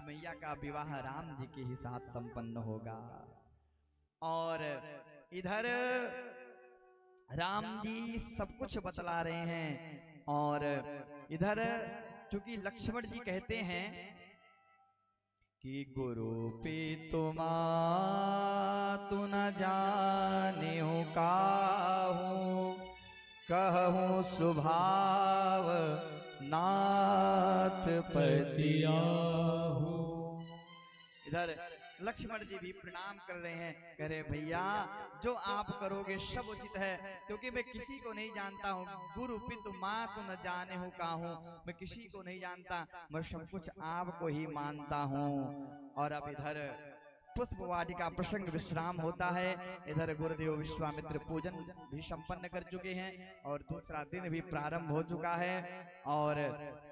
मैया का विवाह राम जी के ही साथ संपन्न होगा। और इधर राम जी सब कुछ बतला रहे हैं, और इधर चूंकि लक्ष्मण जी कहते हैं कि गुरु पितु मातु न जाने काहू, कहूँ स्वभाव नाथ पतियाहू। इधर लक्ष्मण जी भी प्रणाम कर रहे हैं, कह रहे भैया जो आप करोगे सब उचित है, क्योंकि मैं किसी को नहीं जानता हूँ। गुरु पितु मातु न जाने हूँ काहू, मैं किसी को नहीं जानता, मैं सब कुछ आपको ही मानता हूँ। और अब इधर पुष्प वाटिका प्रसंग विश्राम होता है। इधर गुरुदेव विश्वामित्र पूजन भी संपन्न कर चुके हैं और दूसरा दिन भी प्रारंभ हो चुका है। और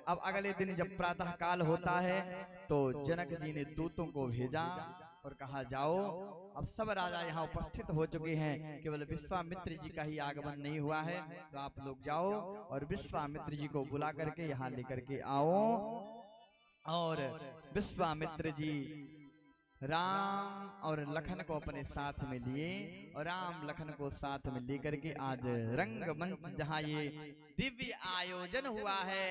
अब अगले दिन जब प्रातः काल होता है तो जनक जी ने दूतों को भेजा और कहा जाओ, अब सब राजा यहाँ उपस्थित हो चुके हैं, केवल विश्वामित्र जी का ही आगमन नहीं हुआ है, तो आप लोग जाओ और विश्वामित्र जी को बुला करके यहाँ लेकर के आओ। और विश्वामित्र जी राम और लखन को अपने साथ में लिए और राम लखन को साथ में लेकर के आज रंगमंच जहाँ ये दिव्य आयोजन हुआ है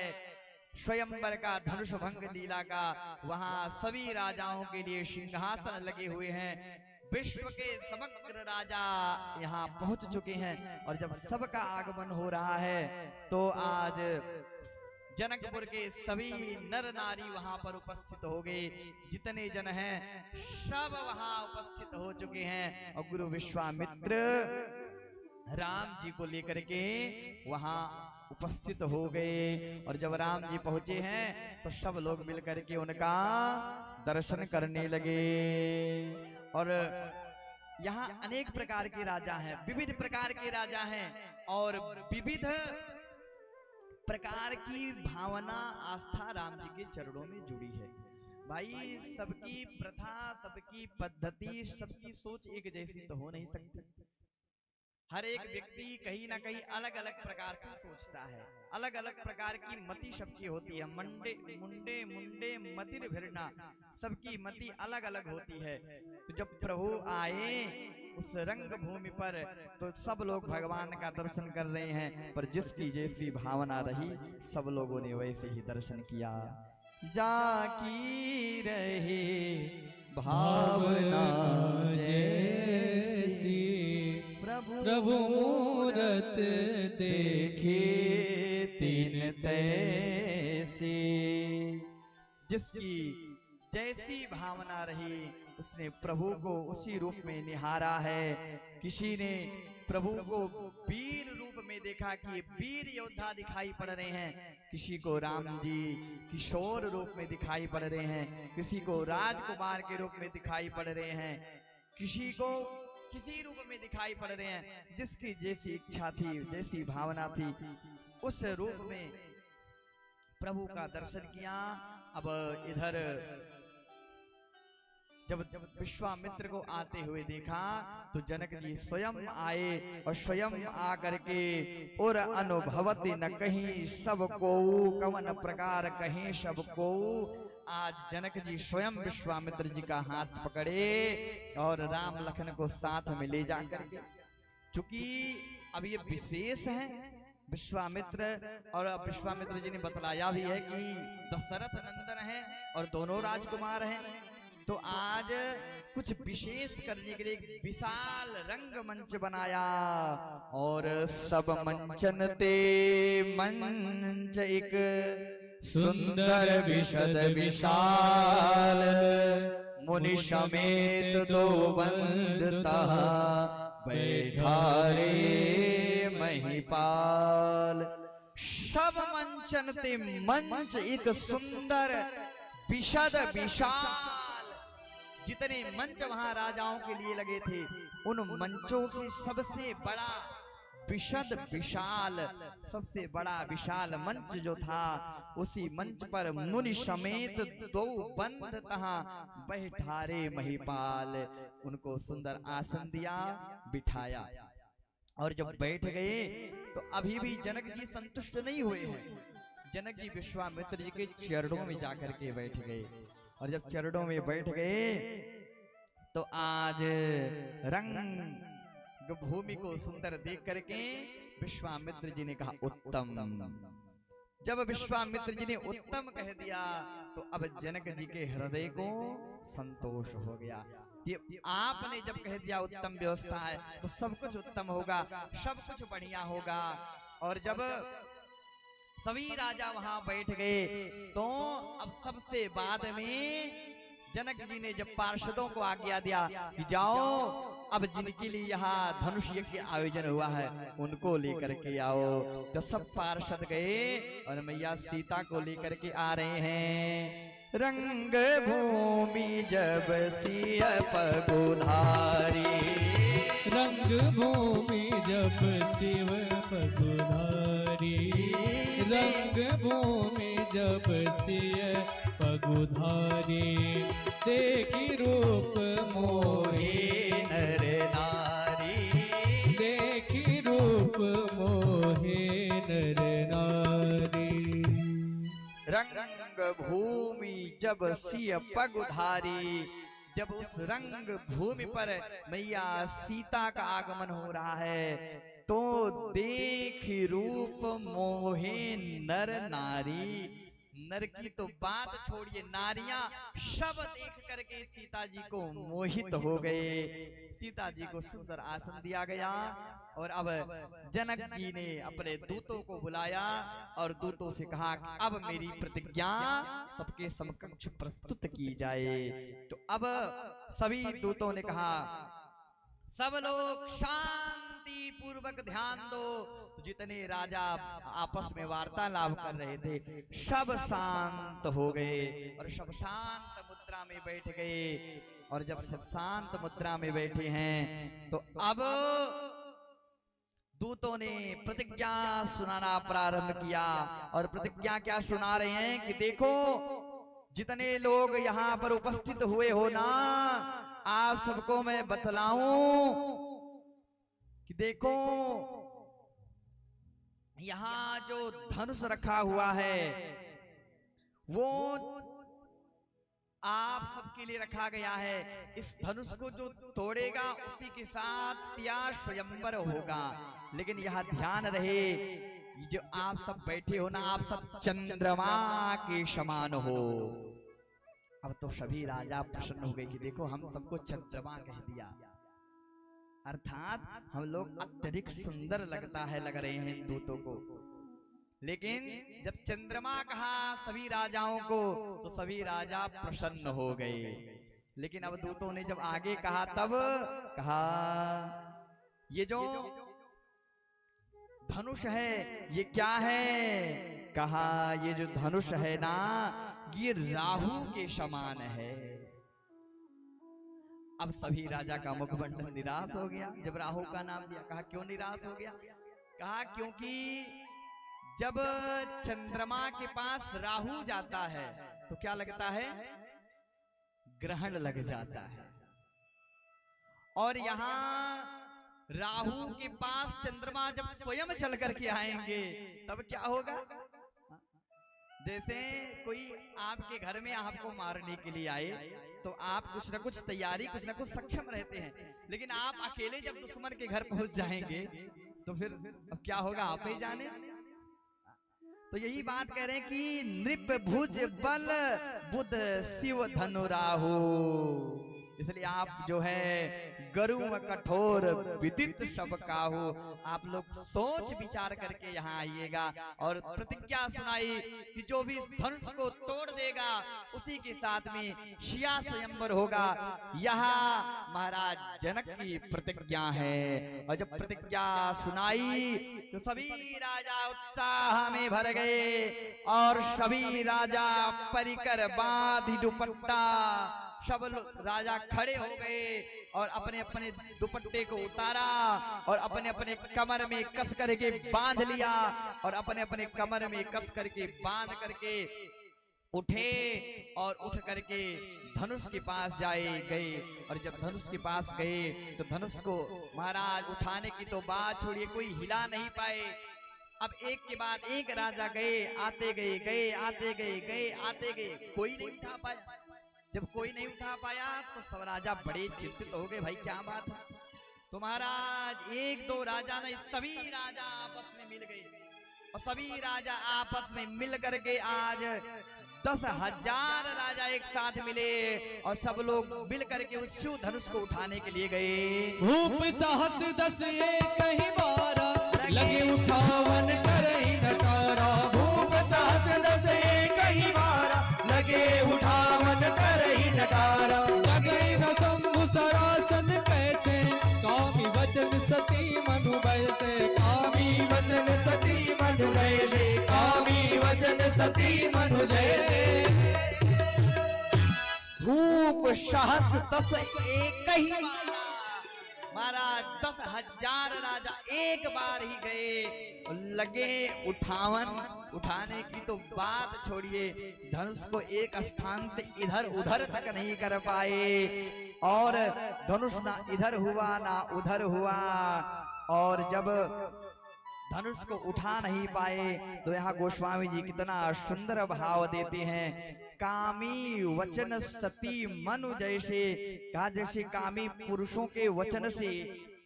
स्वयंवर का, धनुष भंग लीला का, वहां सभी राजाओं के लिए सिंहासन लगे हुए हैं। विश्व के समग्र राजा यहाँ पहुंच चुके हैं और जब सबका आगमन हो रहा है तो आज जनकपुर के सभी नर नारी वहां पर उपस्थित हो गए। जितने जन हैं सब वहां उपस्थित हो चुके हैं और गुरु विश्वामित्र राम जी को लेकर के वहां उपस्थित हो गए। और जब राम जी पहुंचे हैं तो सब लोग मिलकर के उनका दर्शन करने लगे। और यहाँ अनेक प्रकार के राजा हैं, विविध प्रकार के राजा हैं और विविध प्रकार की भावना आस्था राम जी के चरणों में जुड़ी है। भाई सबकी प्रथा, सबकी पद्धति, सबकी सोच एक जैसी तो हो नहीं सकती। हर एक व्यक्ति कहीं ना कहीं अलग अलग प्रकार से सोचता है, अलग अलग प्रकार की मति सबकी होती है। मुंडे मुंडे मतिर भिरना, सबकी मति अलग अलग होती है। तो जब प्रभु आए उस रंग भूमि पर तो सब लोग भगवान का दर्शन कर रहे हैं, पर जिसकी जैसी भावना रही सब लोगों ने वैसे ही दर्शन किया। जाकी रही भावना जैसी, प्रभु मूरत देखे तीन तैसी। जिसकी जैसी भावना रही उसने प्रभु को उसी रूप में निहारा है। किसी ने प्रभु को वीर रूप में देखा कि वीर योद्धा दिखाई पड़ रहे हैं, किसी को राम जी किशोर रूप में दिखाई पड़ रहे हैं, किसी को राजकुमार के रूप में दिखाई पड़ रहे हैं, किसी को किसी रूप में दिखाई पड़ रहे हैं। जिसकी जैसी इच्छा थी, जैसी भावना थी, उस रूप में प्रभु का दर्शन किया। अब इधर जब विश्वामित्र को आते हुए देखा तो जनक जी स्वयं आए और स्वयं आकर के और अनुभवति न कहीं सबको, कवन प्रकार कहीं सबको। आज जनक जी स्वयं विश्वामित्र जी का हाथ पकड़े और राम लखन को साथ में ले जाकर के, चूंकि अब ये विशेष है विश्वामित्र, और विश्वामित्र जी ने बतलाया भी है कि दशरथ नंदन है और दोनों राजकुमार हैं, तो आज कुछ विशेष करने के लिए एक विशाल रंग मंच बनाया और सब मंचन ते मंच एक सुंदर विशद विशाल, मुनि समेत दो बंदता बैठा रे महिपाल। सब मंचन ते मंच एक सुंदर विशद विशाल, जितने मंच वहां राजाओं के लिए लगे थे उन मंचों से सबसे बड़ा विशद विशाल, सबसे बड़ा विशाल मंच जो था, उसी मंच पर मुनि समेत दो बंद तहां बैठारे महिपाल। उनको सुंदर आसन दिया, बिठाया और जब बैठ गए तो अभी भी जनक जी संतुष्ट नहीं हुए हैं। जनक जी विश्वामित्र जी के चरणों में जाकर के बैठ गए और जब चरणों में बैठ गए तो आज रंग भूमि को सुंदर देख करके विश्वामित्र जी ने कहा उत्तम। जब विश्वामित्र जी ने उत्तम कह दिया तो अब जनक जी के हृदय को संतोष हो गया। ये आपने जब कह दिया उत्तम व्यवस्था है तो सब कुछ उत्तम होगा, सब कुछ बढ़िया होगा। और जब सभी राजा वहां बैठ गए तो अब सबसे बाद में जनक जी ने जब पार्षदों को आज्ञा दिया कि जाओ अब जिनके लिए यहाँ धनुष यज्ञ के आयोजन हुआ है उनको लेकर के आओ। तो सब पार्षद गए और मैया सीता को लेकर के आ रहे हैं। रंग भूमि जब सिय पगुधारी, रंग भूमि जब शिव पगुधारी, रंग भूमि जब सिय पगुधारी, देखी रूप मोहे नर नारी, देखी रूप मोहे नर नारी। रंग भूमि जब सिय पगुधारी, जब उस रंग भूमि पर मैया सीता का आगमन हो रहा है तो देख रूप मोहे नर नारी। नर की तो बात छोड़िए, नारियां सब देख करके सीता जी को मोहित हो गए। सीता जी को सुंदर आसन दिया गया और अब जनक जी ने अपने दूतों को बुलाया और दूतों से कहा अब मेरी प्रतिज्ञा सबके समकक्ष प्रस्तुत की जाए। तो अब सभी दूतों ने कहा सब लोग शांति पूर्वक ध्यान दो। जितने राजा आपस में वार्तालाप कर रहे थे सब शांत हो गए और सब शांत मुद्रा में बैठ गए। और जब सब शांत मुद्रा में बैठे हैं तो अब दूतों ने प्रतिज्ञा सुनाना प्रारंभ किया। और प्रतिज्ञा क्या सुना रहे हैं कि देखो जितने लोग यहाँ पर उपस्थित हुए हो ना, आप सबको मैं बतलाऊं कि देखो यहाँ जो धनुष रखा हुआ है वो आप सबके लिए रखा गया है। इस धनुष को जो तोड़ेगा उसी के साथ सिया स्वयंवर होगा। लेकिन यह ध्यान रहे जो आप सब बैठे हो ना, आप सब चंद्रमा के समान हो। अब तो सभी राजा प्रसन्न हो गए कि देखो हम सबको चंद्रमा कह दिया, अर्थात हम लोग अत्यधिक सुंदर लग रहे हैं दूतों को। लेकिन जब चंद्रमा कहा सभी राजाओं को तो सभी राजा प्रसन्न हो गए। लेकिन अब दूतों ने जब आगे कहा तब कहा ये जो धनुष है ये क्या है? कहा ये जो धनुष है ना ये राहु के समान है। अब सभी राजा का मुखमंडल निराश हो गया जब राहु का नाम दिया। कहा क्यों निराश हो गया? कहा क्योंकि जब चंद्रमा के पास राहु जाता है तो क्या लगता है? ग्रहण लग जाता है। और यहाँ राहु के पास चंद्रमा जब स्वयं चल करके आएंगे तब क्या होगा? जैसे कोई आपके घर में आपको मारने के लिए आए तो आप कुछ ना कुछ तैयारी कुछ ना कुछ सक्षम रहते हैं, लेकिन आप अकेले जब दुश्मन के घर पहुंच जाएंगे तो फिर अब क्या होगा आप ही जाने। तो यही बात कह रहे हैं कि नृप भुज बल बुध शिव धनु राहु। इसलिए आप जो है गरु कठोर विदित सब काहू। आप लोग सोच विचार करके यहाँ आइएगा। और प्रतिज्ञा सुनाई कि जो भी इस धनुष को तोड़ देगा उसी के साथ में सिया स्वयंवर होगा। यहाँ महाराज जनक की प्रतिज्ञा है। और जब प्रतिज्ञा सुनाई तो सभी राजा उत्साह में भर गए और सभी राजा परिकर बांधी दुपट्टा सब राजा खड़े हो गए और अपने अपने दुपट्टे को उतारा और अपने अपने कमर में कस करके बांध लिया और अपने अपने कमर में कस करके बांध करके उठे और उठ करके धनुष के पास गए। और जब धनुष के पास गए तो धनुष को महाराज उठाने की तो बात छोड़िए, कोई हिला नहीं पाए। अब एक के बाद एक राजा गए आते गए, गए आते गए, गए आते गए, कोई नहीं उठा पाया। जब कोई नहीं उठा पाया तो सब राजा बड़े चिंतित हो गए, भाई क्या बात है। तो महाराज एक दो राजा नहीं, सभी राजा आपस में मिल गए और सभी राजा आपस में मिल करके आज 10,000 राजा एक साथ मिले और सब लोग मिल करके उस शिव धनुष को उठाने के लिए गए। भूप साहस 10 एक ही 12 लगे उठावन करही नटारा। भूप साहस 10 एक ही 12 लगे उठावन करही नटारा। लगे न शंभु सरासन कैसे कामी वचन सती मनु बैसे। कामी वचन सती मनु जैसे, कामी वचन सती मनु जैसे। भूप साहस 10 एक ही 12 महाराज 10,000 राजा एक बार ही गए और लगे उठाने की तो बात छोड़िए, धनुष को एक स्थान से इधर उधर तक नहीं कर पाए और धनुष ना इधर हुआ ना उधर हुआ। और जब धनुष को उठा नहीं पाए तो यहाँ गोस्वामी जी कितना सुंदर भाव देते हैं। कामी वचन सती मनु जैसे, कहा जैसे कामी पुरुषों के वचन से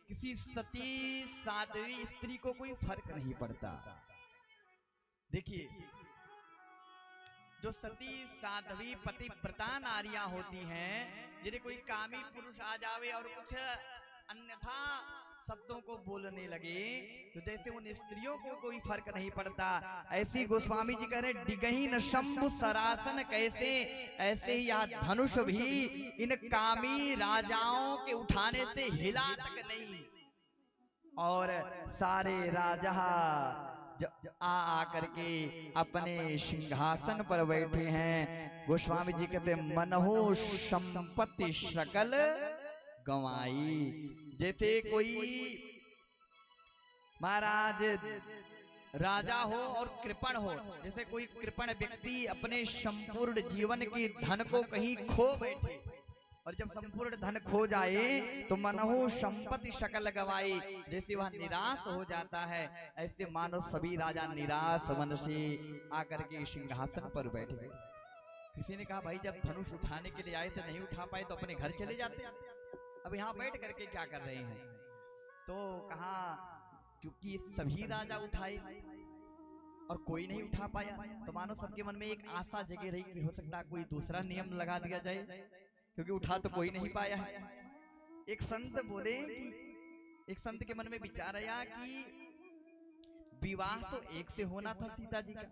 किसी सती साध्वी स्त्री को कोई फर्क नहीं पड़ता। देखिए जो सती साध्वी पतिव्रता नारियां होती हैं, जिन्हें कोई कामी पुरुष आ जावे और कुछ अन्यथा शब्दों को बोलने लगे तो जैसे उन स्त्रियों को कोई फर्क नहीं पड़ता, ऐसी गोस्वामी जी कह रहे डिगही न शंभु सरासन कैसे, ऐसे ही यह धनुष भी इन कामी राजाओं के उठाने से हिला तक नहीं। और सारे राजा आ करके अपने सिंहासन पर बैठे हैं। गोस्वामी जी कहते मनहु संपत्ति सकल गंवाई। जैसे कोई महाराज राजा हो और कृपण हो, जैसे कोई कृपण व्यक्ति अपने संपूर्ण जीवन की धन को कहीं खो बैठे और जब संपूर्ण धन खो जाए तो मनहु संपत्ति सकल गवाई, जैसे वह निराश हो जाता है, ऐसे मानो सभी राजा निराश मन से आकर के सिंहासन पर बैठ गए। किसी ने कहा भाई जब धनुष उठाने के लिए आए थे नहीं उठा पाए तो अपने घर चले जाते, अब यहाँ बैठ करके क्या कर रहे हैं। तो कहा क्योंकि सभी राजा उठाए और कोई नहीं उठा पाया तो मानो सबके मन में एक आशा जगी रही कि हो सकता है कोई दूसरा नियम लगा दिया जाए, क्योंकि उठा तो कोई नहीं पाया है। एक संत बोले कि एक संत के मन में विचार आया कि विवाह तो एक से होना था सीता जी का,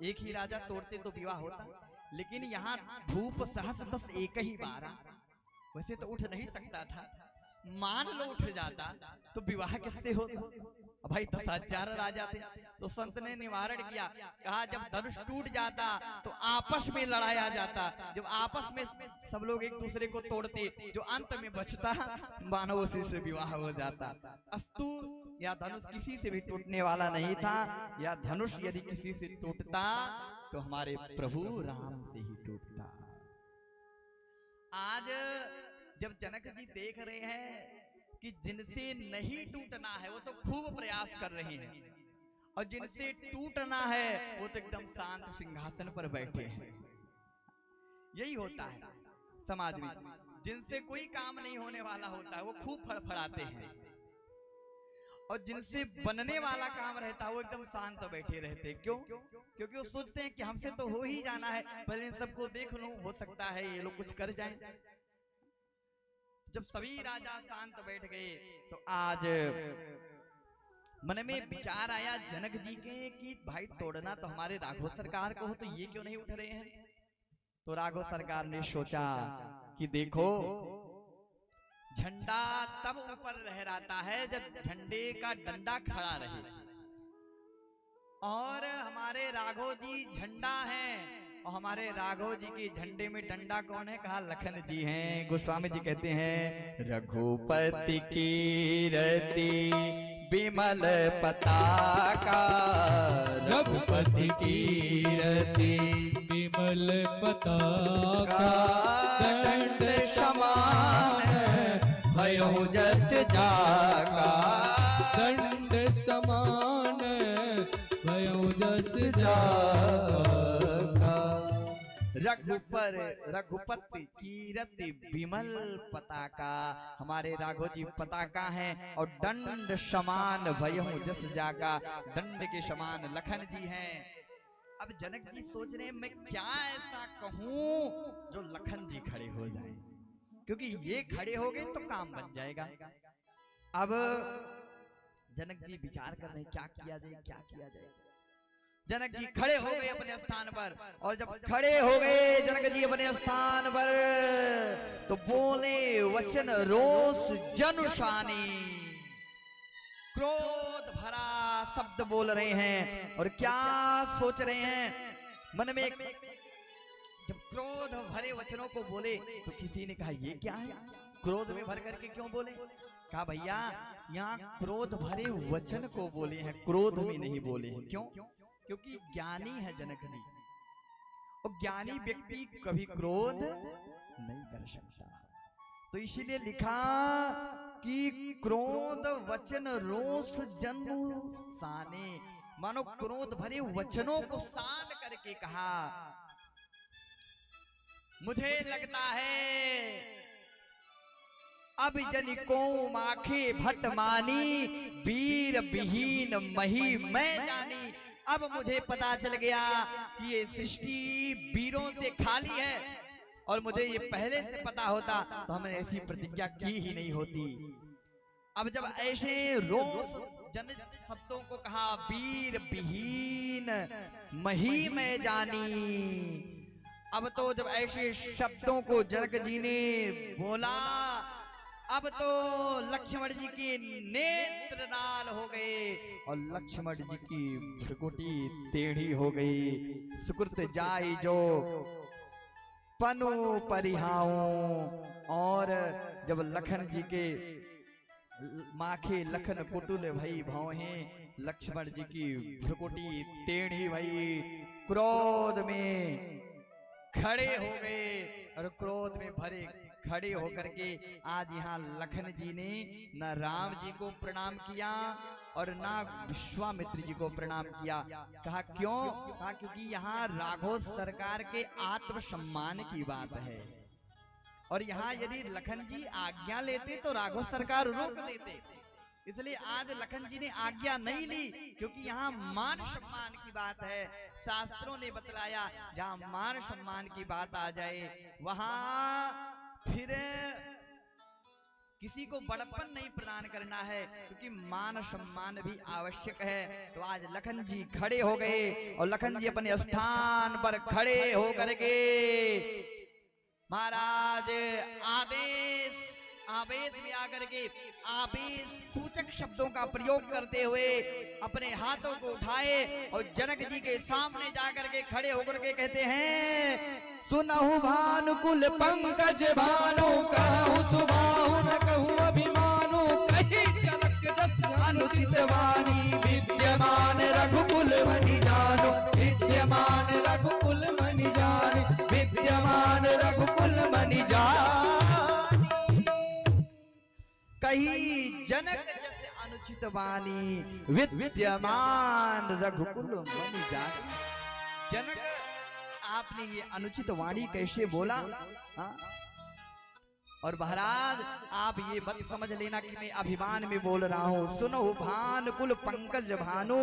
एक ही राजा तोड़ते तो विवाह होता, लेकिन यहाँ भूप सहस 10 एक ही 12 वैसे तो उठ नहीं सकता था, मान लो उठ जाता तो विवाह कैसे होता। भाई 10,000 राजा थे तो संत ने निवारण किया, कहा जब धनुष टूट जाता तो आपस में लड़ाया जाता, जब आपस में सब लोग एक दूसरे को तोड़ते जो अंत में बचता मानव उसी से विवाह हो जाता। अस्तु या धनुष किसी से भी टूटने वाला नहीं था, या धनुष यदि किसी से टूटता तो हमारे प्रभु राम से ही टूटता। आज जब जनक जी देख रहे हैं कि जिनसे नहीं टूटना है वो तो खूब प्रयास कर रहे हैं और जिनसे टूटना है वो तो एकदम शांत सिंहासन पर बैठे हैं। यही होता है समाज में, जिनसे कोई काम नहीं होने वाला होता है वो खूब फड़फड़ाते हैं और जिनसे बनने वाला काम रहता है वो एकदम शांत बैठे रहते हैं। क्यों? क्योंकि वो सोचते हैं कि हमसे तो हो ही जाना है, पर इन सबको देख लूं, हो सकता है ये लोग कुछ कर जाएं। जब सभी राजा शांत बैठ गए तो आज मन में विचार आया जनक जी के कि भाई तोड़ना तो हमारे राघव सरकार को हो, तो ये क्यों नहीं उठ रहे हैं। तो राघव सरकार ने सोचा कि देखो झंडा तब ऊपर लहराता है जब झंडे का डंडा खड़ा रहे, और हमारे राघव जी झंडा हैं और हमारे राघव जी के झंडे में डंडा कौन है, कहा लखन जी हैं। गोस्वामी जी कहते हैं रघुपति कीरति विमल पताका, रघुपति कीरति विमल पताका, दंड समान भयो जस जाका, दंड समान भयो जस जाका। रघुपर रघुपति कीरति विमल पताका, हमारे राघव जी पताका हैं। और दंड समान भयहु जस जाका, दंड के समान लखन जी हैं। अब जनक जी सोच रहे हैं मैं क्या ऐसा कहूं जो लखन जी खड़े हो जाएं, क्योंकि ये खड़े हो गए तो काम बन जाएगा। अब जनक जी विचार कर रहे हैं क्या किया जाए, क्या किया जाए। जनक जी खड़े हो गए अपने स्थान पर, और जब खड़े हो गए जनक जी अपने स्थान पर तो बोले वचन रोष जनुषानी, क्रोध भरा शब्द बोल रहे हैं। और क्या सोच रहे हैं मन में, जब क्रोध भरे वचनों को बोले तो किसी ने कहा ये क्या है, क्रोध में भर करके क्यों बोले। कहा भैया यहाँ क्रोध भरे वचन को बोले हैं, क्रोध में नहीं बोले हैं। क्यों? क्योंकि ज्ञानी है जनक जी, और ज्ञानी व्यक्ति कभी क्रोध नहीं कर सकता। तो इसीलिए लिखा कि क्रोध वचन रोष जनु साने, मानो क्रोध भरे वचनों को सान करके कहा मुझे लगता है अब जनिको माखे भट मानी, वीर विहीन मही मैं जानी। अब मुझे पता चल गया कि ये सृष्टि वीरों से खाली है, और मुझे ये पहले से पता होता तो हमने ऐसी प्रतिज्ञा की ही नहीं होती। अब जब ऐसे रोष जन शब्दों को कहा, वीर विहीन मही में जानी, अब तो जब ऐसे शब्दों को जनक जी ने बोला, अब तो लक्ष्मण जी के नेत्र लाल हो गए और लक्ष्मण जी की भ्रुकुटी टेढ़ी हो गई। सुकृत जाई जो पनु परिहाऊ, और जब लखन जी के माखे लखन कुटुल भई भौहे, लक्ष्मण जी की भ्रुकुटी टेढ़ी भई, क्रोध में खड़े हो गए। और क्रोध में भरे खड़े होकर के आज यहाँ लखन जी ने न राम जी को प्रणाम किया और ना विश्वामित्र जी को प्रणाम किया। कहा क्यों? कहा क्योंकि यहाँ राघव सरकार के आत्मसम्मान की बात है, और यहाँ यदि लखन जी आज्ञा लेते तो राघव सरकार रोक देते। इसलिए आज लखन जी ने आज्ञा नहीं ली, क्योंकि यहाँ मान सम्मान की बात है। शास्त्रों ने बतलाया जहाँ मान सम्मान की बात आ जाए वहां फिर किसी को बड़प्पन नहीं प्रदान करना है, क्योंकि मान सम्मान भी आवश्यक है। तो आज लखन जी खड़े हो गए, और लखन जी अपने स्थान पर खड़े होकर के महाराज आवेश में आकर के आवेश सूचक शब्दों का प्रयोग करते हुए अपने हाथों को उठाए और जनक जी के सामने जाकर के खड़े होकर के कहते हैं, सुनहु भानुकुल पंकज भानु, कहूँ सुबाहु न कहूँ अभिमानु, कही जनक जस अनुचित वाणी, विद्यमान रघुकुल मनि जानु, विद्यमान रघुकुल मनि जानु, विद्यमान रघुकुल मनि जानु। कही जनक जैसे अनुचित वाणी, विद्यमान रघुकुल मनि जानु। जनक आपने ये अनुचित वाणी कैसे बोला? हाँ? और महाराज आप ये बात समझ लेना कि मैं अभिमान में बोल रहा हूँ। सुनो भानुकुल पंकज भानु,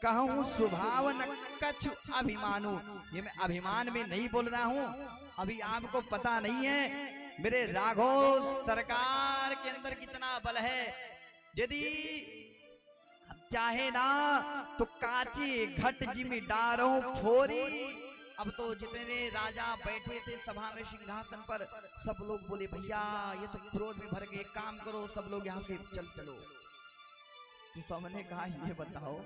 कहूँ स्वभाव न कछु अभिमानु। ये मैं अभिमान में नहीं बोल रहा हूँ। अभी आपको पता नहीं है मेरे राघव सरकार के अंदर कितना बल है। यदि चाहे ना तो काची घट जिमी डारो फोरी। अब तो जितने राजा बैठे थे सभा में सिंहासन पर, सब लोग बोले भैया ये तो क्रोध में भर गए, काम करो सब लोग यहाँ से चलो। तो सबने कहा ये बताओ,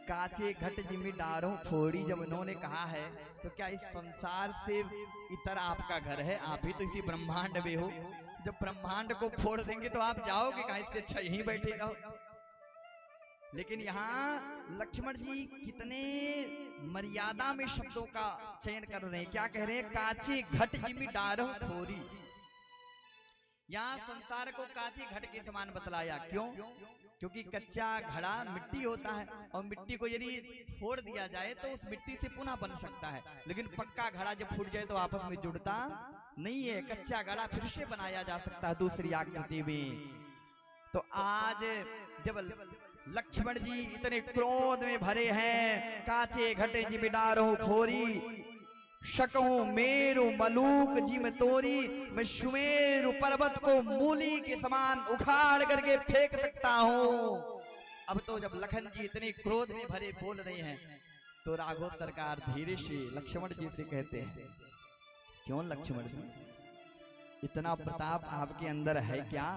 काचे घट जिमी डारो फोड़ी जब उन्होंने कहा है तो क्या इस संसार से इतर आपका घर है? आप ही तो इसी ब्रह्मांड में हो। जब ब्रह्मांड को फोड़ देंगे तो आप जाओगे कहाँ? इससे अच्छा यहीं बैठेगा। लेकिन यहाँ लक्ष्मण जी कितने मर्यादा में शब्दों का चयन कर रहे हैं। क्या कह रहे हैं? काचे घट जिमी डारो फोरी। यहाँ संसार को कांचे घट के समान बतलाया। क्यों? क्योंकि कच्चा घड़ा मिट्टी होता है और मिट्टी को यदि फोड़ दिया जाए तो उस मिट्टी से पुनः बन सकता है, लेकिन पक्का घड़ा जब फूट जाए तो आपस में जुड़ता नहीं है। कच्चा घड़ा फिर से बनाया जा सकता है दूसरी आकृति में। तो आज जब लक्ष्मण जी इतने क्रोध में भरे हैं, काचे घटे जी बिडारो फोरी, शकहूं मेरु मलूक जी में तोरी, मैं सुमेरु पर्वत को मूली के समान उखाड़ करके फेंक सकता हूं। अब तो जब लखन जी इतने क्रोध में भरे बोल रहे हैं तो राघव सरकार धीरे से लक्ष्मण जी से कहते हैं, क्यों लक्ष्मण जी, इतना प्रताप आपके अंदर है क्या?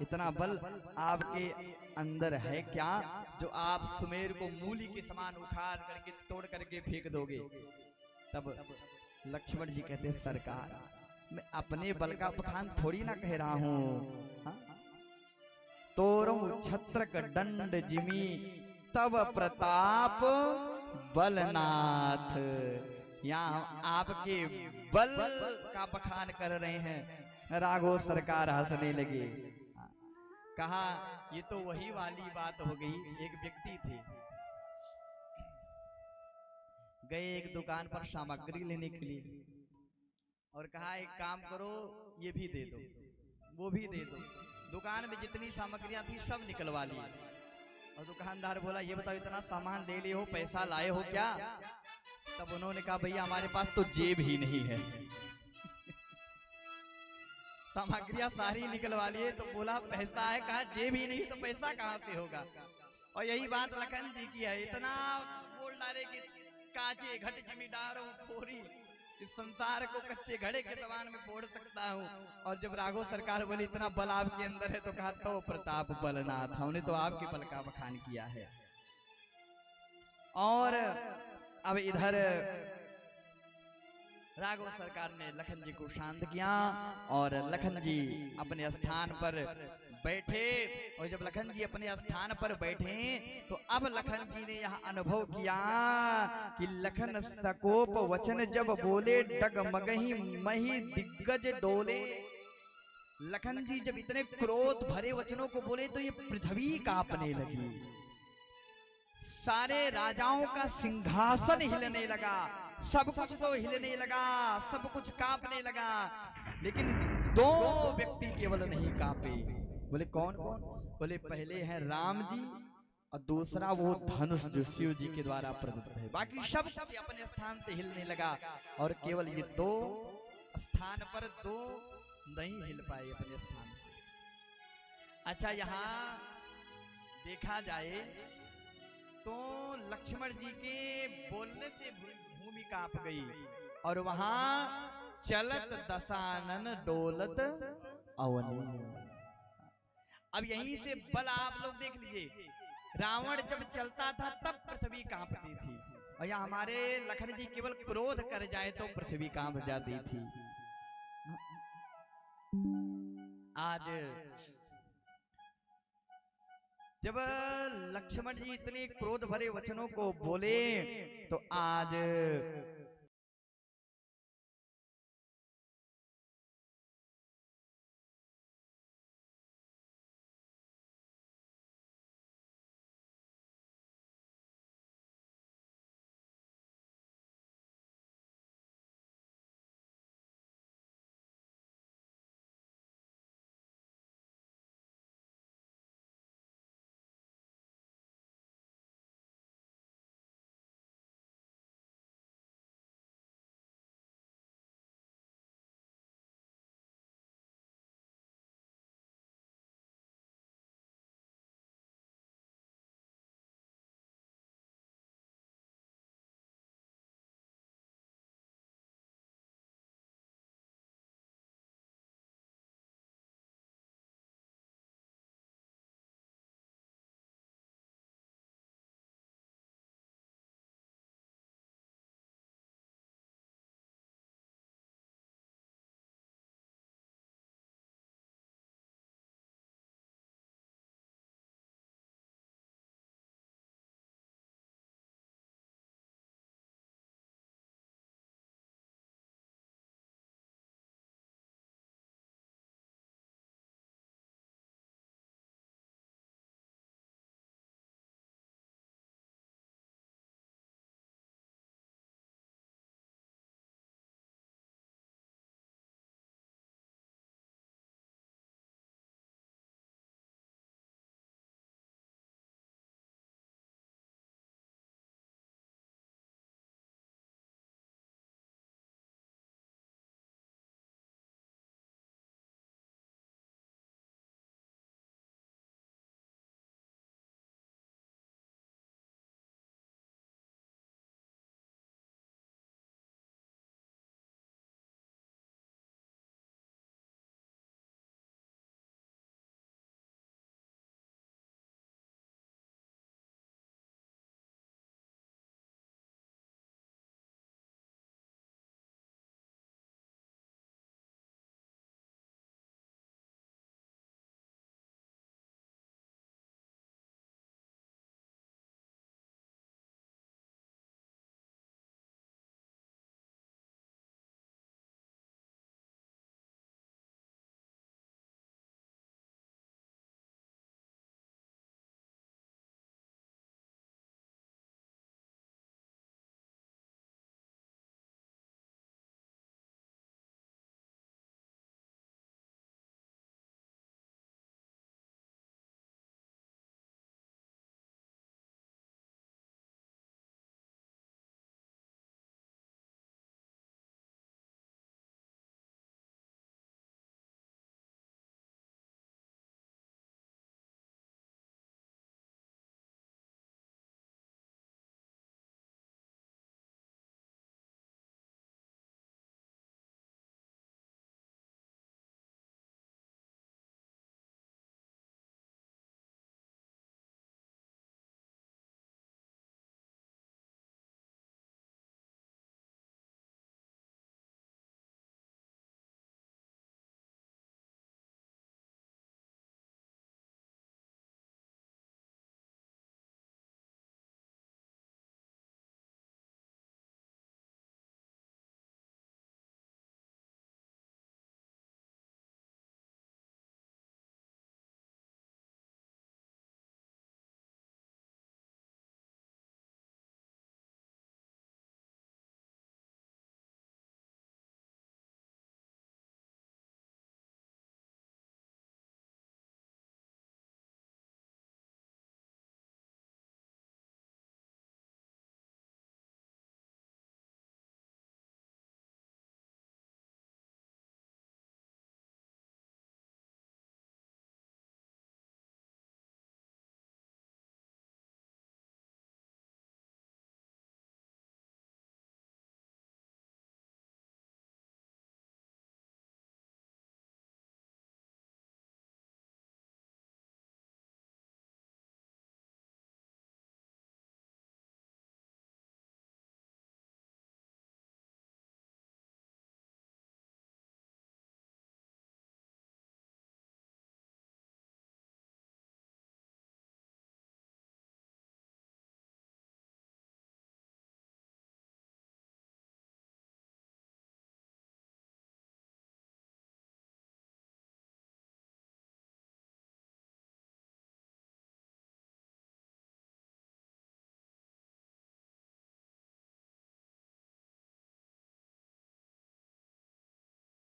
इतना बल आपके अंदर है क्या जो आप सुमेर को मूली के समान उखाड़ करके तोड़ करके फेंक दोगे? तब लक्ष्मण जी कहते हैं, सरकार मैं अपने बल का बखान थोड़ी ना कह रहा हूं। तोरो छत्रक दंड जिमी तब प्रताप बलनाथ। यहाँ आपके बल का बखान कर रहे हैं। राघव सरकार हंसने लगे। कहा ये तो वही वाली बात हो गई। एक व्यक्ति थे, गए एक दुकान पर सामग्री लेने के लिए और कहा एक काम करो ये भी दे दो वो भी दे दो। दुकान में जितनी सामग्रियां थी सब निकलवा ली और दुकानदार बोला ये बताओ इतना सामान ले लिए हो, पैसा लाए हो क्या? तब उन्होंने कहा भैया हमारे पास तो जेब ही नहीं है। सामग्रियां सारी निकलवा लिए तो बोला पैसा है, कहा जेब ही नहीं तो पैसा कहां से होगा? और यही बात लखन जी की है। इतना बोल डाले कि काचे घट जमींदारों फोरी, इस संसार को कच्चे घड़े के समान में फोड़ सकता हूँ। और जब राघव सरकार बोली इतना बल आपके अंदर है तो कहा तो प्रताप बलनाथ, हमने तो आपके बल का बखान किया है। और अब इधर राघव सरकार ने लखन जी को शांत किया और लखन जी अपने स्थान पर बैठे। और जब लखन जी अपने स्थान पर बैठे तो अब लखन जी ने यह अनुभव किया कि लखन सकोप वचन जब बोले डगमगही मही दिग्गज डोले। लखन जी जब इतने क्रोध भरे वचनों को बोले तो ये पृथ्वी कांपने लगी, सारे राजाओं का सिंहासन हिलने लगा, सब कुछ तो हिलने लगा, सब कुछ कांपने लगा, लेकिन दो व्यक्ति केवल नहीं कांपे। बोले कौन कौन? बोले पहले हैं राम जी और दूसरा वो धनुष जो शिव जी के द्वारा प्रदत्त है। बाकी सब कुछ अपने स्थान से हिलने लगा और केवल ये दो स्थान पर दो नहीं हिल पाए अपने स्थान से। अच्छा यहाँ देखा जाए तो लक्ष्मण जी के बोलने से भूमि कांप गई और वहां चलत दशानन डोलत अवनी। अब यहीं से बल आप लोग देख लीजिए, रावण जब चलता था तब पृथ्वी कांपती थी और यहाँ हमारे लखन जी केवल क्रोध कर जाए तो पृथ्वी कांप जाती थी। आज जब लक्ष्मण जी इतने क्रोध भरे वचनों को बोले तो आज